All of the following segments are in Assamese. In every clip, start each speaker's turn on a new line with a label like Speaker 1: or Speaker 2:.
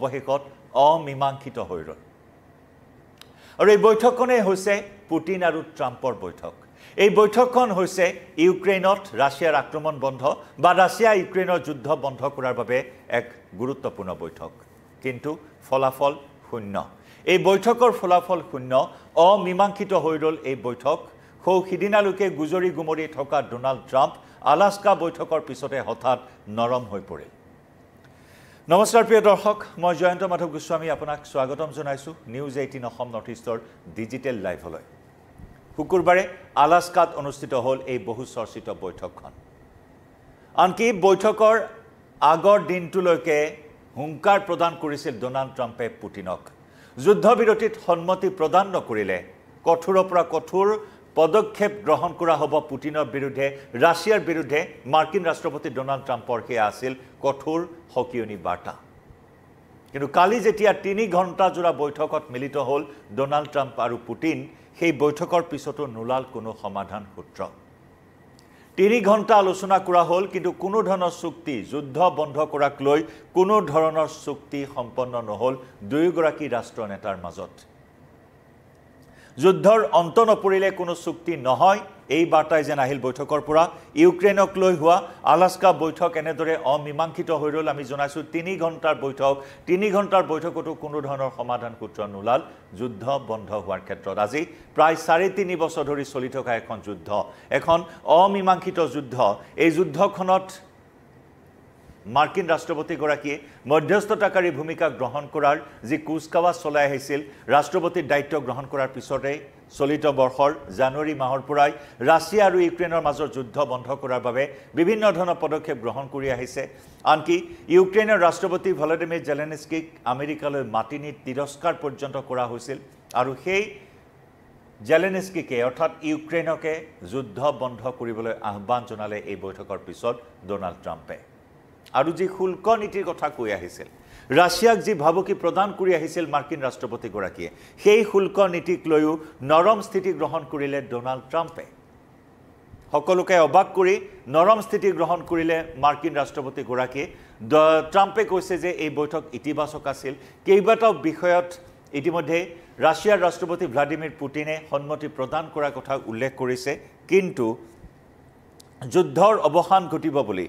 Speaker 1: অৱশেষত অমীমাংসিত হৈ ৰ'ল আৰু এই বৈঠকখনেই হৈছে পুটিন আৰু ট্ৰাম্পৰ বৈঠক এই বৈঠকখন হৈছে ইউক্ৰেইনত ৰাছিয়াৰ আক্ৰমণ বন্ধ বা ৰাছিয়া ইউক্ৰেইনৰ যুদ্ধ বন্ধ কৰাৰ বাবে এক গুৰুত্বপূৰ্ণ বৈঠক কিন্তু ফলাফল শূন্য এই বৈঠকৰ ফলাফল শূন্য অমীমাংসিত হৈ ৰ'ল এই বৈঠক সিদিনালৈকে গুজৰি গুমৰি থকা ডোনাল্ড ট্ৰাম্প আলাস্কা বৈঠকৰ পিছতে হঠাৎ নৰম হৈ পৰিল নমস্কাৰ প্ৰিয় দৰ্শক মই জয়ন্ত মাধৱ গোস্বামী আপোনাক স্বাগতম জনাইছো নিউজ 18 অসম নৰ্থ ইষ্টৰ ডিজিটেল লাইভলৈ শুকুৰবাৰে আলাস্কাত অনুষ্ঠিত হ'ল এই বহু চৰ্চিত বৈঠকখন আনকি বৈঠকৰ আগৰ দিনটোলৈকে হুংকাৰ প্ৰদান কৰিছিল ডোনাল্ড ট্ৰাম্পে পুটিনক যুদ্ধবিৰতিত সন্মতি প্ৰদান নকৰিলে কঠোৰৰ পৰা কঠোৰ পদক্ষেপ গ্ৰহণ কৰা হ'ব পুটিনৰ বিৰুদ্ধে ৰাছিয়াৰ বিৰুদ্ধে মাৰ্কিন ৰাষ্ট্ৰপতি ডোনাল্ড ট্ৰাম্পৰ হেয়া আছিল কঠোৰ হকিয়নি বাৰ্তা কিন্তু কালি যেতিয়া 3 ঘণ্টা জোৰা বৈঠকত মিলিত হ'ল ডোনাল্ড ট্ৰাম্প আৰু পুটিন সেই বৈঠকৰ পিছতো নোলাল কোনো সমাধান সূত্ৰ 3 ঘণ্টা আলোচনা কৰা হ'ল কিন্তু কোনো ধৰণৰ চুক্তি যুদ্ধ বন্ধ কৰাক লৈ কোনো ধৰণৰ চুক্তি সম্পন্ন নহল দুয়োগৰাকী ৰাষ্ট্ৰ নেতাৰ মাজত যুদ্ধৰ অন্ত নপৰিলে কোনো চুক্তি নহয় এই বাৰ্তাই যেন আহিল বৈঠকৰ পৰা ইউক্ৰেইনক লৈ হোৱা আলাস্কা বৈঠক এনেদৰে অমীমাংসিত হৈ ৰ'ল আমি জনাইছো 3 ঘণ্টাৰ বৈঠক 3 ঘণ্টাৰ বৈঠকতো কোনো ধৰণৰ সমাধান সূত্ৰ নোলাল যুদ্ধ বন্ধ হোৱাৰ ক্ষেত্ৰত আজি প্ৰায় 3.5 বছৰ ধৰি চলি থকা এখন যুদ্ধ এখন অমীমাংসিত যুদ্ধ এই যুদ্ধখনত মাৰ্কিন ৰাষ্ট্ৰপতিগৰাকীয়ে মধ্যস্থতাকাৰী ভূমিকা গ্ৰহণ কৰাৰ যি কুচকাৱাজ চলাই আহিছিল ৰাষ্ট্ৰপতিৰ দায়িত্ব গ্ৰহণ কৰাৰ পিছতে চলিত বৰ্ষৰ জানুৱাৰী মাহৰ পৰাই ৰাছিয়া আৰু ইউক্ৰেইনৰ মাজৰ যুদ্ধ বন্ধ কৰাৰ বাবে বিভিন্ন ধৰণৰ পদক্ষেপ গ্ৰহণ কৰি আহিছে আনকি ইউক্ৰেইনৰ ৰাষ্ট্ৰপতি ভলোদিমিৰ জেলেনস্কিক আমেৰিকালৈ মাতি নি তিৰস্কাৰ পৰ্যন্ত কৰা হৈছিল আৰু সেই জেলেনস্কিকে অৰ্থাৎ ইউক্ৰেইনকে যুদ্ধ বন্ধ কৰিবলৈ আহ্বান জনালে এই বৈঠকৰ পিছত ডোনাল্ড ট্ৰাম্পে আৰু যি শুল্ক নীতিৰ কথা কৈ আহিছিল ৰাছিয়াক যি ভাবুকি প্ৰদান কৰি আহিছিল মাৰ্কিন ৰাষ্ট্ৰপতিগৰাকীয়ে সেই শুল্ক নীতিক লৈও নৰম স্থিতি গ্ৰহণ কৰিলে ডোনাল্ড ট্ৰাম্পে সকলোকে অবাক কৰি নৰম স্থিতি গ্ৰহণ কৰিলে মাৰ্কিন ৰাষ্ট্ৰপতিগৰাকীয়ে ট্ৰাম্পে কৈছে যে এই বৈঠক ইতিবাচক আছিল কেইবাটাও বিষয়ত ইতিমধ্যে ৰাছিয়াৰ ৰাষ্ট্ৰপতি ভ্লাদিমিৰ পুটিনে সন্মতি প্ৰদান কৰাৰ কথা উল্লেখ কৰিছে কিন্তু যুদ্ধৰ অৱসান ঘটিব বুলি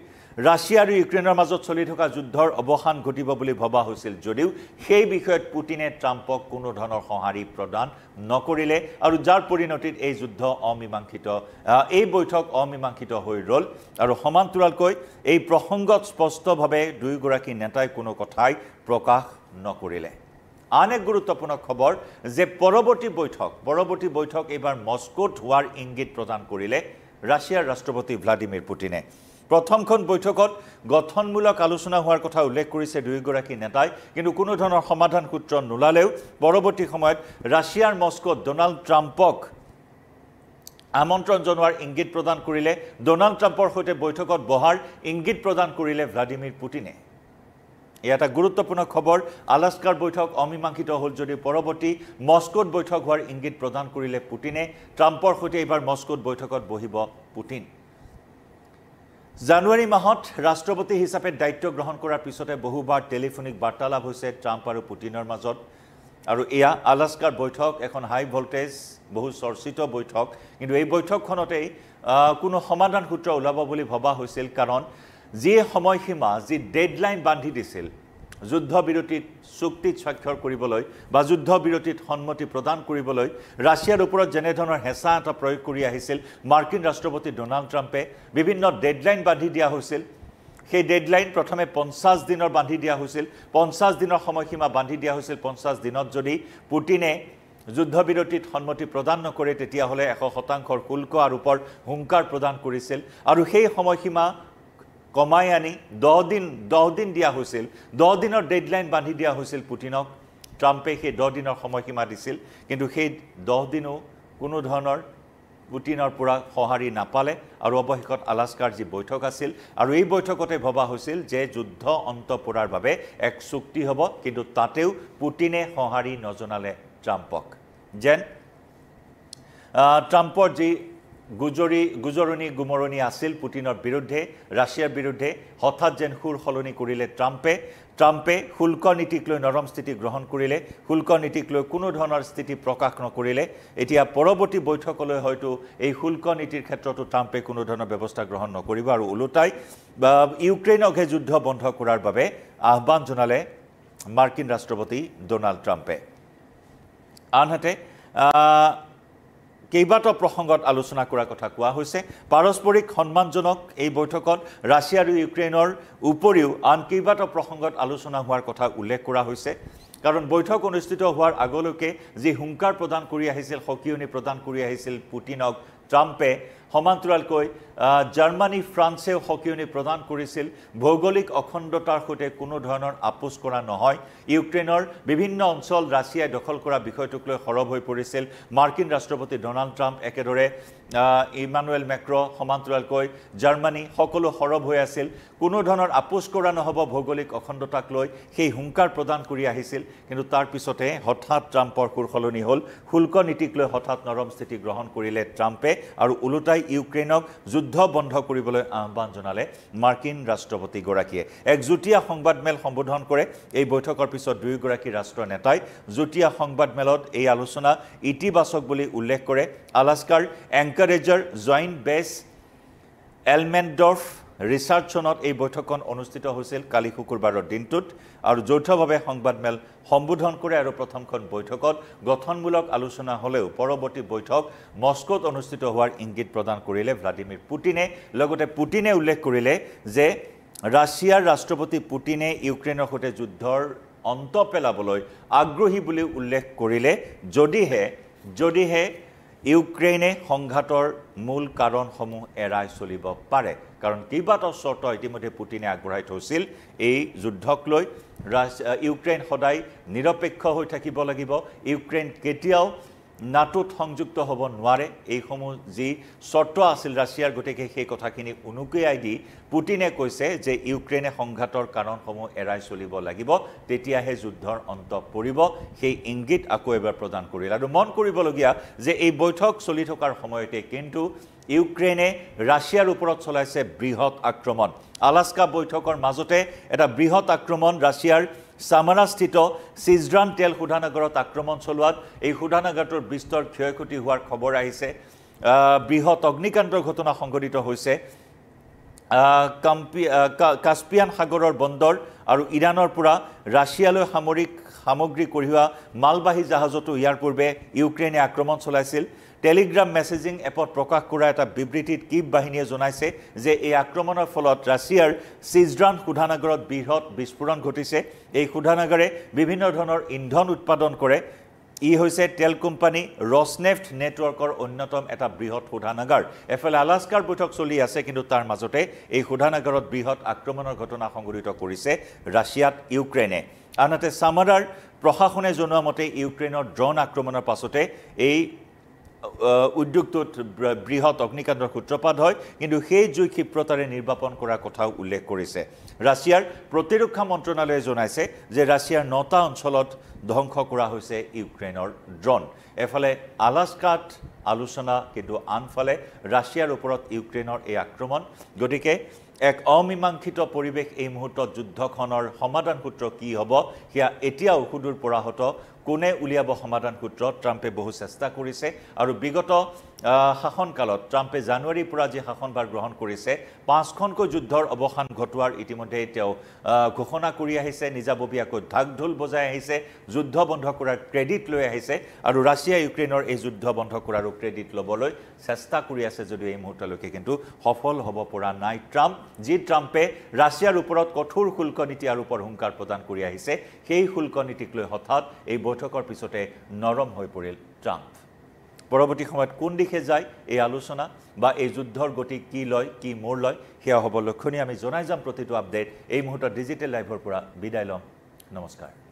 Speaker 1: ৰাছিয়া আৰু ইউক্ৰেইনৰ মাজত চলি থকা যুদ্ধৰ অৱসান ঘটিব বুলি ভবা হৈছিল যদিও সেই বিষয়ত পুটিনে ট্ৰাম্পক কোনো ধৰণৰ সঁহাৰি প্ৰদান নকৰিলে আৰু যাৰ পৰিণতিত এই যুদ্ধ অমীমাংসিত এই বৈঠক অমীমাংসিত হৈ ৰ'ল আৰু সমান্তৰালকৈ এই প্ৰসংগত স্পষ্টভাৱে দুয়োগৰাকী নেতাই কোনো কথাই প্ৰকাশ নকৰিলে আন এক গুৰুত্বপূৰ্ণ খবৰ যে পৰৱৰ্তী বৈঠক এইবাৰ মস্কোত হোৱাৰ ইংগিত প্ৰদান কৰিলে ৰাছিয়াৰ ৰাষ্ট্ৰপতি ভ্লাদিমিৰ পুটিনে প্ৰথমখন বৈঠকত গঠনমূলক আলোচনা হোৱাৰ কথা উল্লেখ কৰিছে দুয়োগৰাকী নেতাই কিন্তু কোনো ধৰণৰ সমাধান সূত্ৰ নোলালেও পৰৱৰ্তী সময়ত ৰাছিয়াৰ মস্কোত ডোনাল্ড ট্ৰাম্পক আমন্ত্ৰণ জনোৱাৰ ইংগিত প্ৰদান কৰিলে ডোনাল্ড ট্ৰাম্পৰ সৈতে বৈঠকত বহাৰ ইংগিত প্ৰদান কৰিলে ভ্লাদিমিৰ পুটিনে এটা গুৰুত্বপূৰ্ণ খবৰ আলাস্কাৰ বৈঠক অমীমাংসিত হ'ল যদি পৰৱৰ্তী মস্কোত বৈঠক হোৱাৰ ইংগিত প্ৰদান কৰিলে পুটিনে ট্ৰাম্পৰ সৈতে এইবাৰ মস্কোত বৈঠকত বহিব পুটিন জানুৱাৰী মাহত ৰাষ্ট্ৰপতি হিচাপে দায়িত্ব গ্ৰহণ কৰাৰ পিছতে বহুবাৰ টেলিফোনিক বাৰ্তালাপ হৈছে ট্ৰাম্প আৰু পুটিনৰ মাজত আৰু এয়া আলাস্কাৰ বৈঠক এখন হাই ভোল্টেজ বহু চৰ্চিত বৈঠক কিন্তু এই বৈঠকখনতেই কোনো সমাধান সূত্ৰ ওলাব বুলি ভবা হৈছিল কাৰণ যি সময়সীমা যি ডেডলাইন বান্ধি দিছিল যুদ্ধবিৰতিত চুক্তিত স্বাক্ষৰ কৰিবলৈ বা যুদ্ধবিৰতিত সন্মতি প্ৰদান কৰিবলৈ ৰাছিয়াৰ ওপৰত যেনে ধৰণৰ হেঁচা এটা প্ৰয়োগ কৰি আহিছিল মাৰ্কিন ৰাষ্ট্ৰপতি ডোনাল্ড ট্ৰাম্পে বিভিন্ন ডেডলাইন বান্ধি দিয়া হৈছিল সেই ডেডলাইন প্ৰথমে 50 দিনৰ বান্ধি দিয়া হৈছিল 50 দিনৰ সময়সীমা বান্ধি দিয়া হৈছিল 50 দিনত যদি পুটিনে যুদ্ধবিৰতিত সন্মতি প্ৰদান নকৰে তেতিয়াহ'লে 100% শুল্ক আৰোপৰ হুংকাৰ প্ৰদান কৰিছিল আৰু সেই সময়সীমা কমাই আনি 10 দিন দিয়া হৈছিল 10 দিনৰ ডেডলাইন বান্ধি দিয়া হৈছিল পুটিনক ট্ৰাম্পে সেই 10 দিনৰ সময়সীমা দিছিল কিন্তু সেই 10 দিনো কোনো ধৰণৰ পুটিনৰ পৰা সঁহাৰি নাপালে আৰু অৱশেষত আলাস্কাৰ যি বৈঠক আছিল আৰু এই বৈঠকতে ভবা হৈছিল যে যুদ্ধ অন্ত পৰাৰ বাবে এক চুক্তি হ'ব কিন্তু তাতেও পুটিনে সঁহাৰি নজনালে ট্ৰাম্পক যেন ট্ৰাম্পৰ যি গুজৰণি গুমৰণি আছিল পুটিনৰ বিৰুদ্ধে ৰাছিয়াৰ বিৰুদ্ধে হঠাৎ যেন সুৰ সলনি কৰিলে ট্ৰাম্পে শুল্ক নীতিক লৈ নৰম স্থিতি গ্ৰহণ কৰিলে শুল্ক নীতিক লৈ কোনো ধৰণৰ স্থিতি প্ৰকাশ নকৰিলে এতিয়া পৰৱৰ্তী বৈঠকলৈ হয়তো এই শুল্ক নীতিৰ ক্ষেত্ৰতো ট্ৰাম্পে কোনো ধৰণৰ ব্যৱস্থা গ্ৰহণ নকৰিব আৰু ওলোটাই ইউক্ৰেইনকহে যুদ্ধ বন্ধ কৰাৰ বাবে আহ্বান জনালে মাৰ্কিন ৰাষ্ট্ৰপতি ডোনাল্ড ট্ৰাম্পে আনহাতে কেইবাটাও প্ৰসংগত আলোচনা কৰাৰ কথা কোৱা হৈছে পাৰস্পৰিক সন্মানজনক এই বৈঠকত ৰাছিয়া আৰু ইউক্ৰেইনৰ উপৰিও আন কেইবাটাও প্ৰসংগত আলোচনা হোৱাৰ কথা উল্লেখ কৰা হৈছে কাৰণ বৈঠক অনুষ্ঠিত হোৱাৰ আগলৈকে যি হুংকাৰ প্ৰদান কৰি আহিছিল সকিয়নি প্ৰদান কৰি আহিছিল পুটিনক ট্ৰাম্পে সমান্তৰালকৈ জাৰ্মানী ফ্ৰান্সেও সকিয়নি প্ৰদান কৰিছিল ভৌগোলিক অখণ্ডতাৰ সৈতে কোনো ধৰণৰ আপোচ কৰা নহয় ইউক্ৰেইনৰ বিভিন্ন অঞ্চল ৰাছিয়াই দখল কৰা বিষয়টোক লৈ সৰব হৈ পৰিছিল মাৰ্কিন ৰাষ্ট্ৰপতি ডোনাল্ড ট্ৰাম্প একেদৰে ইমানুৱেল মেক্ৰ সমান্তৰালকৈ জাৰ্মানী সকলো সৰব হৈ আছিল কোনো ধৰণৰ আপোচ কৰা নহব ভৌগোলিক অখণ্ডতাক লৈ সেই হুংকাৰ প্ৰদান কৰি আহিছিল কিন্তু তাৰ পিছতে হঠাৎ ট্ৰাম্পৰ সুৰ সলনি হ'ল শুল্ক নীতিক লৈ হঠাৎ নৰম স্থিতি গ্ৰহণ কৰিলে ট্ৰাম্পে আৰু ওলোটাই ইউক্ৰেইনক যুদ্ধ বন্ধ কৰিবলৈ আহ্বান জনালে মাৰ্কিন ৰাষ্ট্ৰপতিগৰাকীয়ে এক যুটীয়া সংবাদমেল সম্বোধন কৰে এই বৈঠকৰ পিছত দুয়োগৰাকী ৰাষ্ট্ৰ নেতাই যুটীয়া সংবাদমেলত এই আলোচনা ইতিবাচক বুলি উল্লেখ কৰে আলাস্কাৰ এংকাৰেজৰ জইণ্ট বেছ এলমেণ্ডৰ্ফ ৰিচাৰ্ডছনত এই বৈঠকখন অনুষ্ঠিত হৈছিল কালি শুকুৰবাৰৰ দিনটোত আৰু যৌথভাৱে সংবাদমেল সম্বোধন কৰে আৰু প্ৰথমখন বৈঠকত গঠনমূলক আলোচনা হ'লেও পৰৱৰ্তী বৈঠক মস্কোত অনুষ্ঠিত হোৱাৰ ইংগিত প্ৰদান কৰিলে ভ্লাদিমিৰ পুটিনে লগতে পুটিনে উল্লেখ কৰিলে যে ৰাছিয়াৰ ৰাষ্ট্ৰপতি পুটিনে ইউক্ৰেইনৰ সৈতে যুদ্ধৰ অন্ত পেলাবলৈ আগ্ৰহী বুলি উল্লেখ কৰিলে যদিহে ইউক্ৰেইনে সংঘাতৰ মূল কাৰণসমূহ এৰাই চলিব পাৰে কাৰণ কেইবাটাও চৰ্ত ইতিমধ্যে পুটিনে আগবঢ়াই থৈছিল এই যুদ্ধক লৈ ইউক্ৰেইন সদায় নিৰপেক্ষ হৈ থাকিব লাগিব ইউক্ৰেইন কেতিয়াও নাটোত সংযুক্ত হ'ব নোৱাৰে এইসমূহ যি চৰ্ত আছিল ৰাছিয়াৰ গতিকে সেই কথাখিনি উনুকিয়াই দি পুটিনে কৈছে যে ইউক্ৰেইনে সংঘাতৰ কাৰণসমূহ এৰাই চলিব লাগিব তেতিয়াহে যুদ্ধৰ অন্ত পৰিব সেই ইংগিত আকৌ এবাৰ প্ৰদান কৰিল আৰু মন কৰিবলগীয়া যে এই বৈঠক চলি থকাৰ সময়তে কিন্তু ইউক্ৰেইনে ৰাছিয়াৰ ওপৰত চলাইছে বৃহৎ আক্ৰমণ আলাস্কা বৈঠকৰ মাজতে এটা বৃহৎ আক্ৰমণ ৰাছিয়াৰ সামাৰাস্থিত সিজড্ৰান তেল শোধনাগাৰত আক্ৰমণ চলোৱাত এই শোধনাগাৰটোৰ বিস্তৰ ক্ষয়ক্ষতি হোৱাৰ খবৰ আহিছে বৃহৎ অগ্নিকাণ্ডৰ ঘটনা সংঘটিত হৈছে কাস্পিয়ান সাগৰৰ বন্দৰ আৰু ইৰাণৰ পৰা ৰাছিয়ালৈ সামগ্ৰী কঢ়িওৱা মালবাহী জাহাজতো ইয়াৰ পূৰ্বে ইউক্ৰেইনে আক্ৰমণ চলাইছিল টেলিগ্ৰাম মেছেজিং এপত প্ৰকাশ কৰা এটা বিবৃতিত কিভ বাহিনীয়ে জনাইছে যে এই আক্ৰমণৰ ফলত ৰাছিয়াৰ সিজড্ৰান শোধনাগাৰত বৃহৎ বিস্ফোৰণ ঘটিছে এই শোধনাগাৰে বিভিন্ন ধৰণৰ ইন্ধন উৎপাদন কৰে ই হৈছে তেল কোম্পানী ৰছনেফ্ট নেটৱৰ্কৰ অন্যতম এটা বৃহৎ শোধনাগাৰ এফালে আলাস্কাৰ বৈঠক চলি আছে কিন্তু তাৰ মাজতে এই শোধনাগাৰত বৃহৎ আক্ৰমণৰ ঘটনা সংঘটিত কৰিছে ৰাছিয়াত ইউক্ৰেইনে আনহাতে সামাৰাৰ প্ৰশাসনে জনোৱা মতে ইউক্ৰেইনৰ ড্ৰোন আক্ৰমণৰ পাছতে এই উদ্যোগটোত বৃহৎ অগ্নিকাণ্ডৰ সূত্ৰপাত হয় কিন্তু সেই জুই ক্ষিপ্ৰতাৰে নিৰ্বাপন কৰাৰ কথাও উল্লেখ কৰিছে ৰাছিয়াৰ প্ৰতিৰক্ষা মন্ত্ৰণালয়ে জনাইছে যে ৰাছিয়াৰ 9টা অঞ্চলত ধ্বংস কৰা হৈছে ইউক্ৰেইনৰ ড্ৰোন এফালে আলাস্কাত আলোচনা কিন্তু আনফালে ৰাছিয়াৰ ওপৰত ইউক্ৰেইনৰ এই আক্ৰমণ গতিকে এক অমীমাংসিত পৰিৱেশ এই মুহূৰ্তত যুদ্ধখনৰ সমাধান সূত্ৰ কি হ'ব সেয়া এতিয়াও সুদূৰ পৰাহত কোনে উলিয়াব সমাধান সূত্ৰ ট্ৰাম্পে বহু চেষ্টা কৰিছে আৰু বিগত শাসনকালত ট্ৰাম্পে জানুৱাৰীৰ পৰা যে শাসনভাৰ গ্ৰহণ কৰিছে 5খনকৈ যুদ্ধৰ অৱসান ঘটোৱাৰ ইতিমধ্যে তেওঁ ঘোষণা কৰি আহিছে নিজাববীয়াকৈ ঢাক ঢোল বজাই আহিছে যুদ্ধ বন্ধ কৰাৰ ক্ৰেডিট লৈ আহিছে আৰু ৰাছিয়া ইউক্ৰেইনৰ এই যুদ্ধ বন্ধ কৰাৰ ক্ৰেডিট ল'বলৈ চেষ্টা কৰি আছে যদিও এই মুহূৰ্তলৈকে কিন্তু সফল হ'ব পৰা নাই ট্ৰাম্পে ৰাছিয়াৰ ওপৰত কঠোৰ শুল্ক নীতি আৰোপৰ হুংকাৰ প্ৰদান কৰি আহিছে সেই শুল্ক নীতিক লৈ হঠাৎ এই বৈঠকৰ পিছতে নৰম হৈ পৰিল ট্ৰাম্প পৰৱৰ্তী সময়ত কোন দিশে যায় এই আলোচনা বা এই যুদ্ধৰ গতি কি লয় কি মোৰ লয় সেয়া হ'ব লক্ষণীয় আমি জনাই যাম প্ৰতিটো আপডেট এই মুহূৰ্তত ডিজিটেল লাইভৰ পৰা বিদায় লম নমস্কাৰ